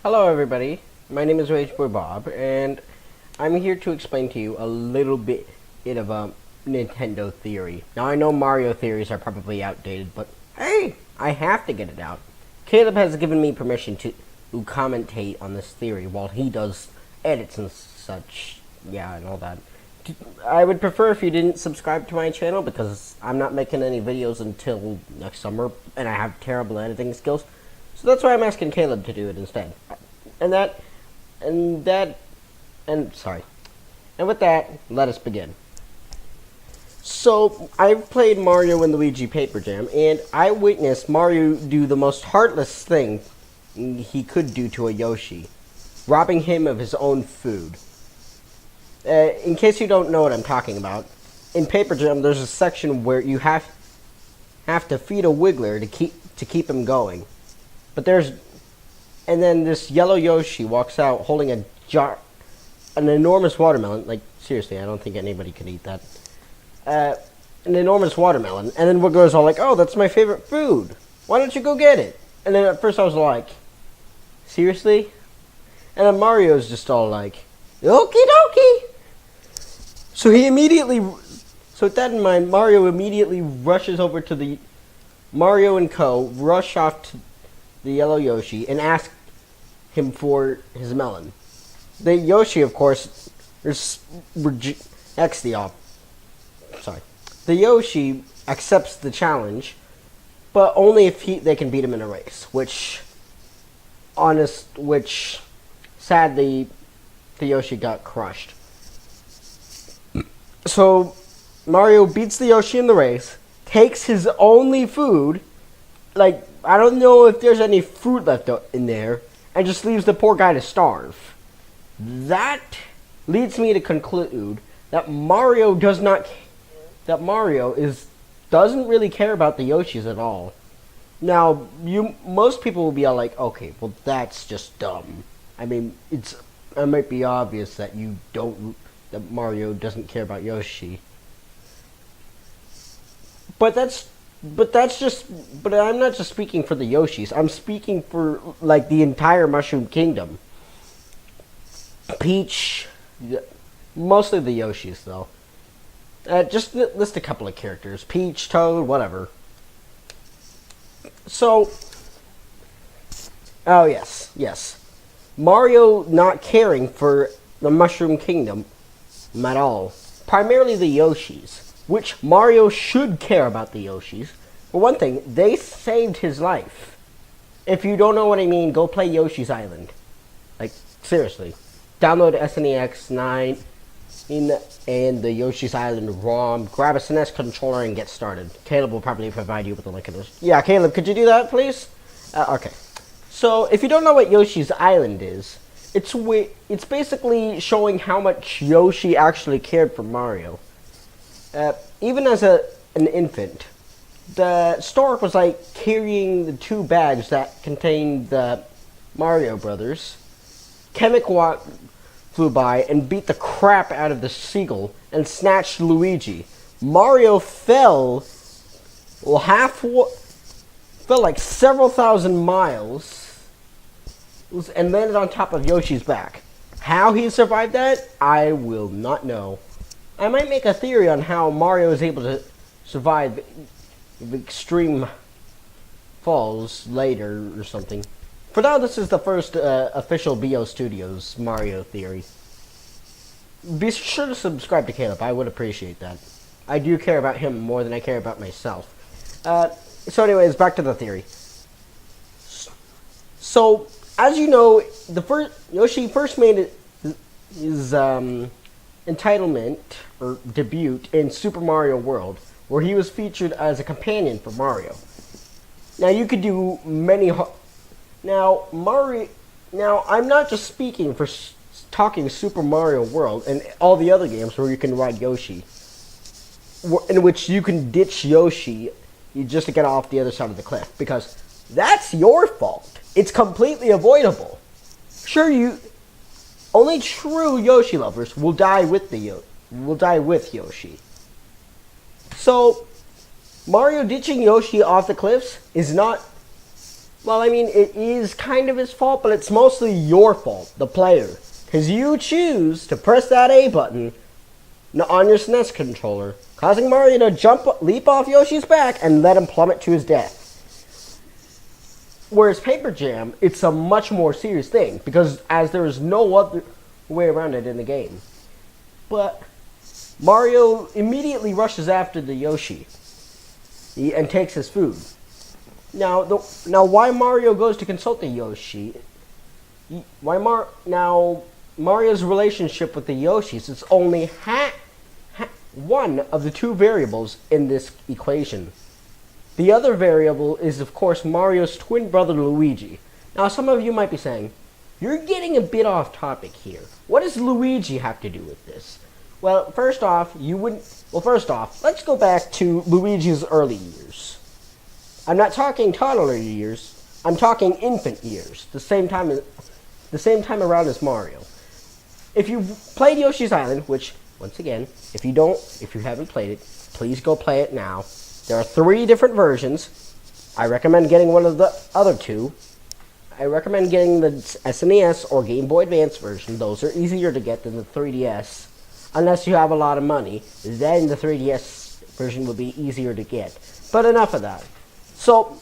Hello everybody, my name is Rage Boy Bob, and I'm here to explain to you a little bit of a Nintendo theory. Now I know Mario theories are probably outdated, but hey, I have to get it out. Caleb has given me permission to commentate on this theory while he does edits and such, yeah, and all that. I would prefer if you didn't subscribe to my channel because I'm not making any videos until next summer, and I have terrible editing skills. So that's why I'm asking Caleb to do it instead. And with that, let us begin. So, I've played Mario and Luigi Paper Jam, and I witnessed Mario do the most heartless thing he could do to a Yoshi, robbing him of his own food. In case you don't know what I'm talking about, in Paper Jam there's a section where you have to feed a Wiggler to keep him going. But and then this yellow Yoshi walks out holding an enormous watermelon. Like, seriously, I don't think anybody could eat that. An enormous watermelon. And then Wiggler's all like, oh, that's my favorite food. Why don't you go get it? And then at first I was like, seriously? And then Mario's just all like, okie dokie. So with that in mind, Mario immediately rushes over to the Mario and Co. rush off to the yellow Yoshi and ask him for his melon. The Yoshi, of course, The Yoshi accepts the challenge, but only if they can beat him in a race. Which sadly, the Yoshi got crushed. So Mario beats the Yoshi in the race, takes his only food, like, I don't know if there's any fruit left in there, and just leaves the poor guy to starve. That leads me to conclude that Mario doesn't really care about the Yoshis at all. Now, most people will be all like, okay, well, that's just dumb. I mean, it might be obvious that that Mario doesn't care about Yoshi. But I'm not just speaking for the Yoshis. I'm speaking for, like, the entire Mushroom Kingdom. Peach, mostly the Yoshis, though. Just list a couple of characters. Peach, Toad, whatever. So, oh yes. Mario not caring for the Mushroom Kingdom at all. Primarily the Yoshis. Which Mario should care about the Yoshis. For one thing, they saved his life. If you don't know what I mean, go play Yoshi's Island. Like, seriously. Download SNEX 9 and the Yoshi's Island ROM. Grab a SNES controller and get started. Caleb will probably provide you with a link in this. Yeah, Caleb, could you do that, please? Okay. So, if you don't know what Yoshi's Island is, it's basically showing how much Yoshi actually cared for Mario. Even as an infant, the stork was like carrying the 2 bags that contained the Mario Brothers. Kamek flew by and beat the crap out of the seagull and snatched Luigi. Mario fell like several thousand miles and landed on top of Yoshi's back. How he survived that, I will not know. I might make a theory on how Mario is able to survive extreme falls later or something. For now, this is the first official BO Studios Mario theory. Be sure to subscribe to Caleb. I would appreciate that. I do care about him more than I care about myself. So anyways, back to the theory. So, as you know, Yoshi first made his entitlement or debut in Super Mario World, where he was featured as a companion for Mario. Now you could do many. Now I'm not just speaking for talking Super Mario World and all the other games where you can ride Yoshi, in which you can ditch Yoshi just to get off the other side of the cliff, because that's your fault. It's completely avoidable. Sure, only true Yoshi lovers will die with Yoshi. So, Mario ditching Yoshi off the cliffs is not Well, I mean, it is kind of his fault, but it's mostly your fault, the player. Because you choose to press that A button on your SNES controller, causing Mario to leap off Yoshi's back and let him plummet to his death. Whereas Paper Jam, it's a much more serious thing, because as there is no other way around it in the game. But Mario immediately rushes after the Yoshi and takes his food. Now, why Mario goes to consult the Yoshi? Mario's relationship with the Yoshis is only one of the two variables in this equation. The other variable is, of course, Mario's twin brother Luigi. Now, some of you might be saying, you're getting a bit off topic here. What does Luigi have to do with this? Well, first off, let's go back to Luigi's early years. I'm not talking toddler years. I'm talking infant years. The same time around as Mario. If you've played Yoshi's Island, which, once again, if you haven't played it, please go play it now. There are 3 different versions. I recommend getting one of the other 2. I recommend getting the SNES or Game Boy Advance version. Those are easier to get than the 3DS. Unless you have a lot of money, then the 3DS version will be easier to get. But enough of that. So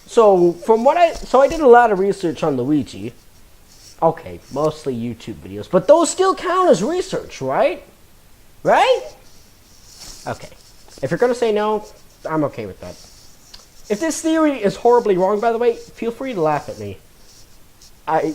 I did a lot of research on Luigi. Okay, mostly YouTube videos, but those still count as research, right? Right? Okay. If you're gonna say no, I'm okay with that. If this theory is horribly wrong, by the way, feel free to laugh at me. Enough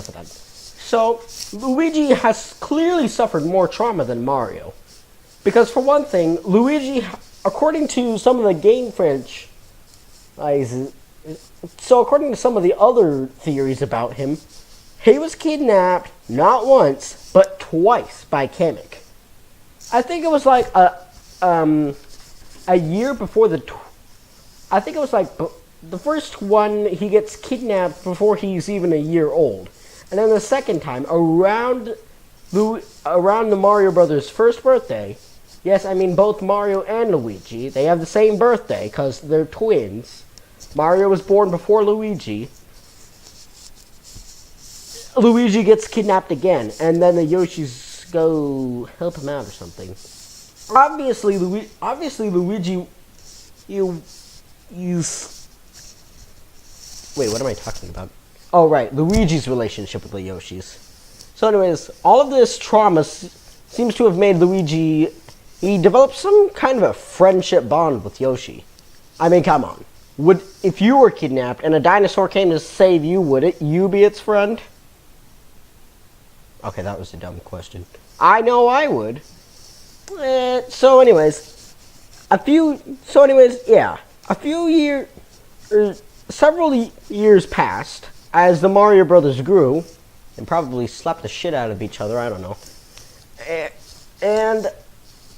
of that. So, Luigi has clearly suffered more trauma than Mario. Because for one thing, Luigi, according to some of the game franchises, according to some of the other theories about him, he was kidnapped not once, but twice by Kamek. I think it was like a year before I think it was like the first one he gets kidnapped before he's even a year old. And then the second time, around the Mario Brothers' first birthday, yes, I mean both Mario and Luigi, they have the same birthday because they're twins. Mario was born before Luigi. Luigi gets kidnapped again, and then the Yoshis go help him out or something. Obviously, Luigi, wait, what am I talking about? Oh, right, Luigi's relationship with the Yoshis. So anyways, all of this trauma seems to have made Luigi, he developed some kind of a friendship bond with Yoshi. I mean, come on. If you were kidnapped and a dinosaur came to save you, would you be its friend? Okay, that was a dumb question. I know I would. Several years passed as the Mario Brothers grew and probably slapped the shit out of each other, I don't know. And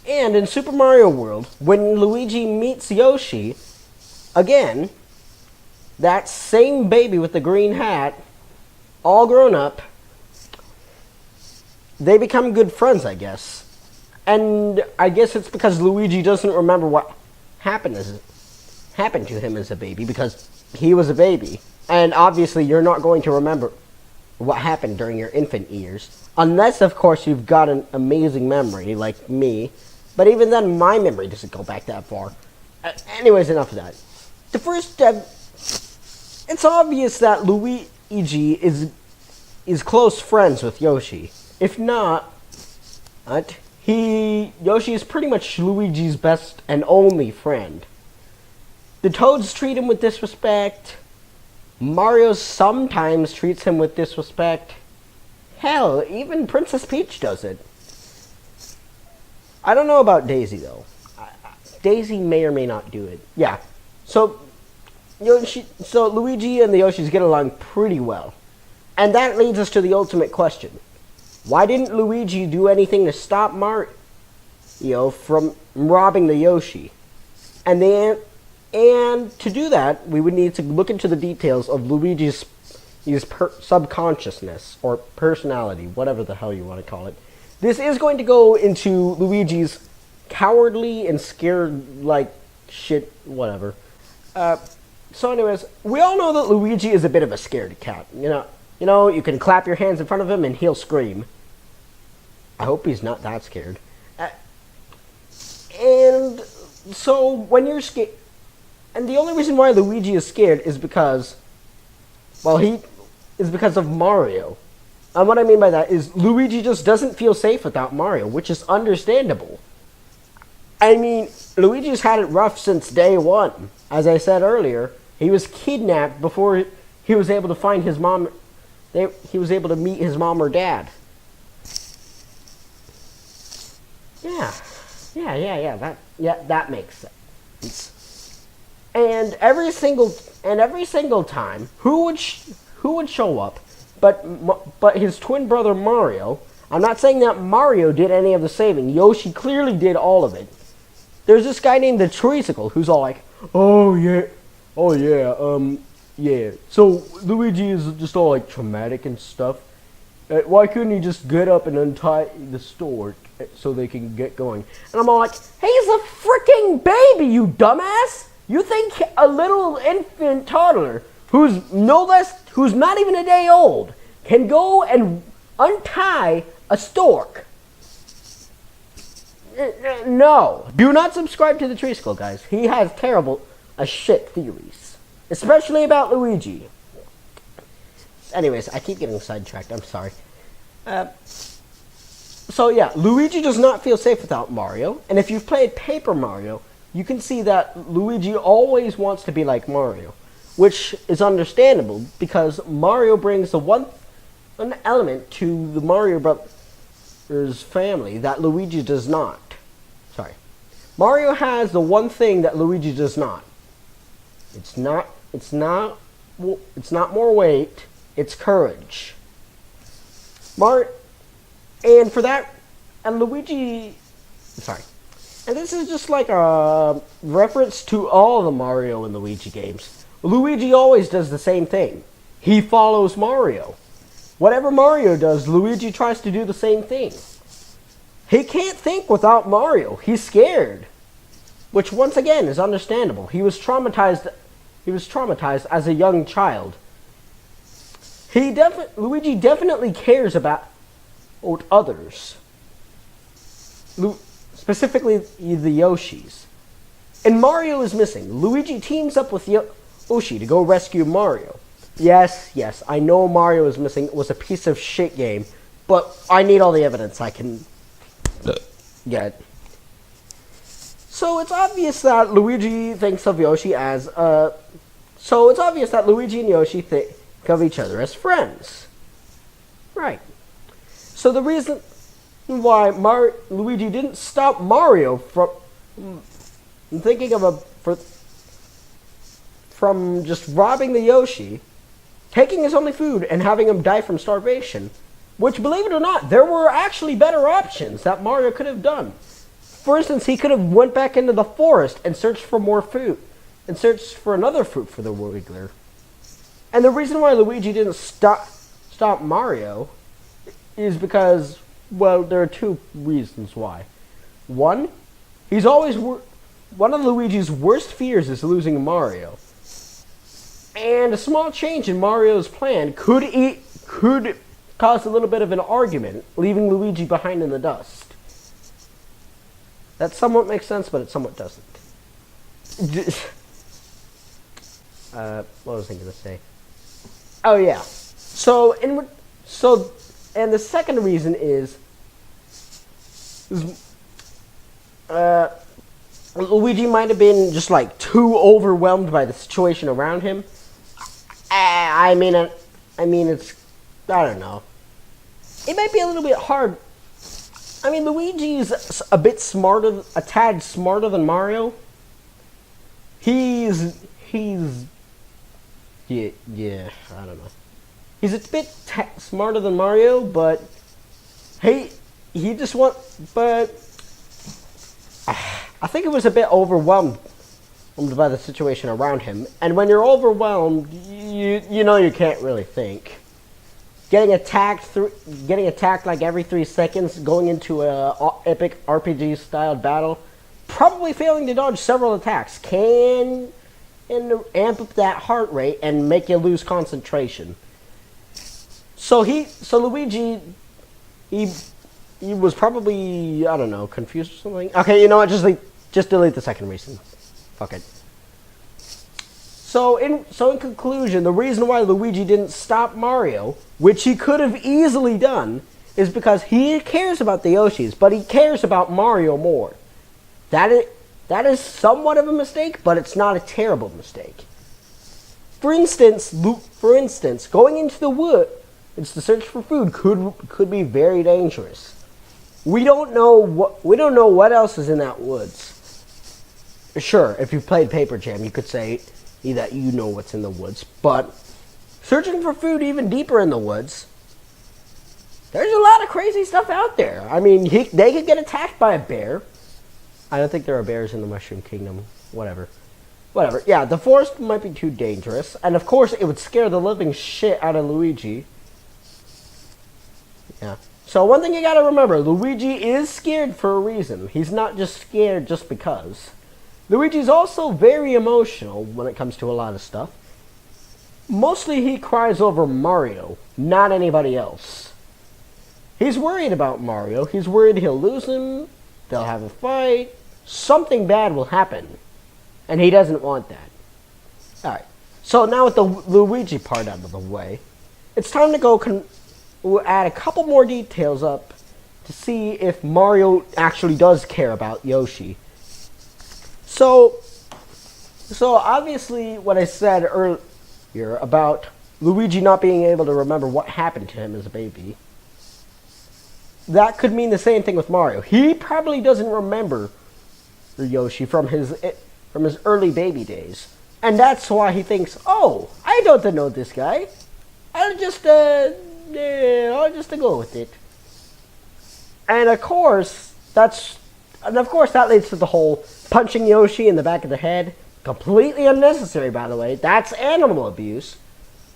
in Super Mario World, when Luigi meets Yoshi, again, that same baby with the green hat, all grown up, they become good friends, I guess. And I guess it's because Luigi doesn't remember what happened to him as a baby, because he was a baby. And obviously you're not going to remember what happened during your infant years. Unless, of course, you've got an amazing memory, like me. But even then, my memory doesn't go back that far. Anyways, enough of that. The first step, it's obvious that Luigi is close friends with Yoshi. If not, Yoshi is pretty much Luigi's best and only friend. The Toads treat him with disrespect. Mario sometimes treats him with disrespect. Hell, even Princess Peach does it. I don't know about Daisy, though. Daisy may or may not do it. Yeah. So Luigi and the Yoshis get along pretty well. And that leads us to the ultimate question. Why didn't Luigi do anything to stop Mario from robbing the Yoshi? And to do that, we would need to look into the details of Luigi's subconsciousness, or personality, whatever the hell you want to call it. This is going to go into Luigi's cowardly and scared like shit, whatever. So anyways, we all know that Luigi is a bit of a scaredy cat. You can clap your hands in front of him and he'll scream. I hope he's not that scared. And so when you're scared, and the only reason why Luigi is scared is because, well, he is because of Mario. And what I mean by that is Luigi just doesn't feel safe without Mario, which is understandable. I mean, Luigi's had it rough since day one. As I said earlier, he was kidnapped before he was able to find his mom. He was able to meet his mom or dad. That makes sense. And every single time, who would show up? But his twin brother Mario. I'm not saying that Mario did any of the saving. Yoshi clearly did all of it. There's this guy named the Treesicle who's all like, oh yeah. So Luigi is just all like traumatic and stuff. Why couldn't he just get up and untie the store so they can get going? And I'm all like, he's a freaking baby, you dumbass! You think a little infant toddler who's not even a day old can go and untie a stork? No. Do not subscribe to the Treesicle, guys. He has terrible as shit theories. Especially about Luigi. Anyways, I keep getting sidetracked. I'm sorry. So yeah, Luigi does not feel safe without Mario. And if you've played Paper Mario, you can see that Luigi always wants to be like Mario. Which is understandable, because Mario brings an element to the Mario Brothers family that Luigi does not. Sorry. Mario has the one thing that Luigi does not. It's not more weight, it's courage. And for that, and Luigi, sorry. And this is just like a reference to all the Mario and Luigi games. Luigi always does the same thing. He follows Mario. Whatever Mario does, Luigi tries to do the same thing. He can't think without Mario. He's scared. Which, once again, is understandable. He was traumatized as a young child. Luigi definitely cares about others. Specifically, the Yoshis. And Mario is missing. Luigi teams up with Yoshi to go rescue Mario. Yes, I know Mario is missing. It was a piece of shit game. But I need all the evidence I can get. So it's obvious that Luigi thinks of Yoshi as So it's obvious that Luigi and Yoshi think of each other as friends. Right. So the reason why Luigi didn't stop Mario from thinking of from just robbing the Yoshi, taking his only food, and having him die from starvation, which, believe it or not, there were actually better options that Mario could have done. For instance, he could have went back into the forest and searched for more food, and searched for another fruit for the Wiggler. And the reason why Luigi didn't stop Mario is because, well, there are two reasons why. One, one of Luigi's worst fears is losing Mario. And a small change in Mario's plan could cause a little bit of an argument, leaving Luigi behind in the dust. That somewhat makes sense, but it somewhat doesn't. What was I going to say? Oh yeah. And the second reason is Luigi might have been just like too overwhelmed by the situation around him. I mean, it's, I don't know. It might be a little bit hard. I mean, Luigi's a tad smarter than Mario. Yeah, I don't know. He's a bit smarter than Mario, but but I think it was a bit overwhelmed by the situation around him. And when you're overwhelmed, you know you can't really think. Getting attacked like every 3 seconds, going into a epic RPG styled battle, probably failing to dodge several attacks can and amp up that heart rate and make you lose concentration. So Luigi, he was probably, I don't know, confused or something. Okay, you know what? Just delete the second reason. Fuck it. So in conclusion, the reason why Luigi didn't stop Mario, which he could have easily done, is because he cares about the Yoshis, but he cares about Mario more. That is somewhat of a mistake, but it's not a terrible mistake. For instance, going into the woods to search for food could be very dangerous. We don't know what else is in that woods. Sure, if you played Paper Jam, you could say that you know what's in the woods, but searching for food even deeper in the woods, there's a lot of crazy stuff out there. I mean, they could get attacked by a bear. I don't think there are bears in the Mushroom Kingdom. Whatever. Yeah, the forest might be too dangerous, and of course it would scare the living shit out of Luigi. Yeah. So one thing you gotta remember, Luigi is scared for a reason. He's not just scared just because. Luigi's also very emotional when it comes to a lot of stuff. Mostly he cries over Mario, not anybody else. He's worried about Mario. He's worried he'll lose him, they'll have a fight, something bad will happen. And he doesn't want that. Alright, so now with the Luigi part out of the way, it's time to go we'll add a couple more details up to see if Mario actually does care about Yoshi. So obviously what I said earlier about Luigi not being able to remember what happened to him as a baby, that could mean the same thing with Mario. He probably doesn't remember Yoshi from his early baby days. And that's why he thinks, oh, I don't know this guy. I'll just go with it. And of course that leads to the whole punching Yoshi in the back of the head. Completely unnecessary, by the way. That's animal abuse.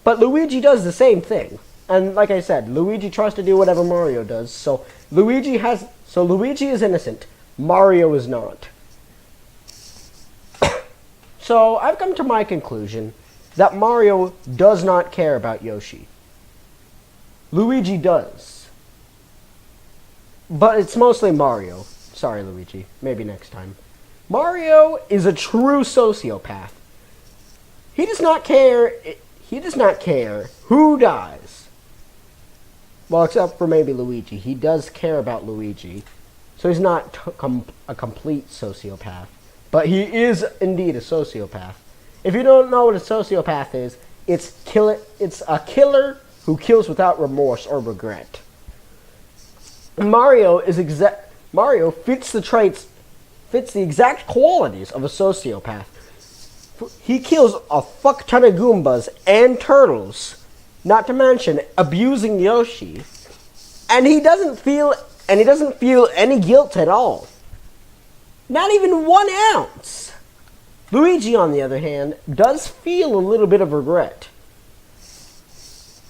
But Luigi does the same thing. And like I said, Luigi tries to do whatever Mario does. So Luigi is innocent. Mario is not. So I've come to my conclusion that Mario does not care about Yoshi. Luigi does. But it's mostly Mario. Sorry, Luigi. Maybe next time. Mario is a true sociopath. He does not care who dies. Well, except for maybe Luigi. He does care about Luigi. So he's not a complete sociopath. But he is indeed a sociopath. If you don't know what a sociopath is, it's a killer who kills without remorse or regret. Mario fits the exact qualities of a sociopath. He kills a fuck ton of Goombas and turtles, not to mention abusing Yoshi, and he doesn't feel any guilt at all. Not even 1 ounce. Luigi, on the other hand, does feel a little bit of regret.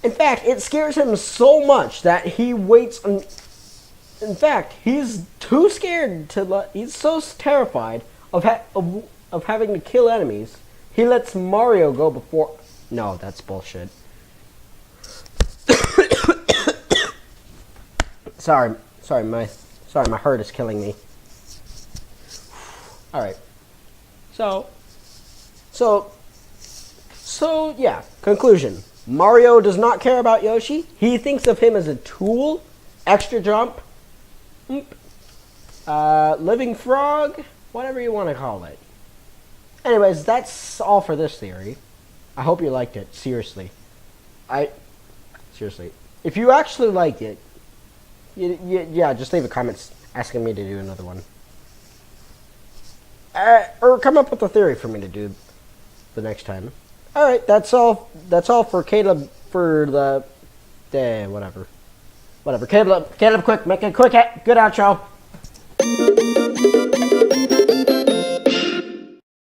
In fact, it scares him so much that he waits. In fact, he's too scared he's so terrified of having to kill enemies. He lets Mario go before. No, that's bullshit. Sorry, my heart is killing me. All right. So yeah. Conclusion. Mario does not care about Yoshi. He thinks of him as a tool, extra jump, living frog, whatever you want to call it. Anyways, that's all for this theory. I hope you liked it. Seriously. If you actually liked it, yeah, just leave a comment asking me to do another one. Or come up with a theory for me to do the next time. Alright, that's all for Caleb for the whatever. Caleb, quick, make a quick good outro.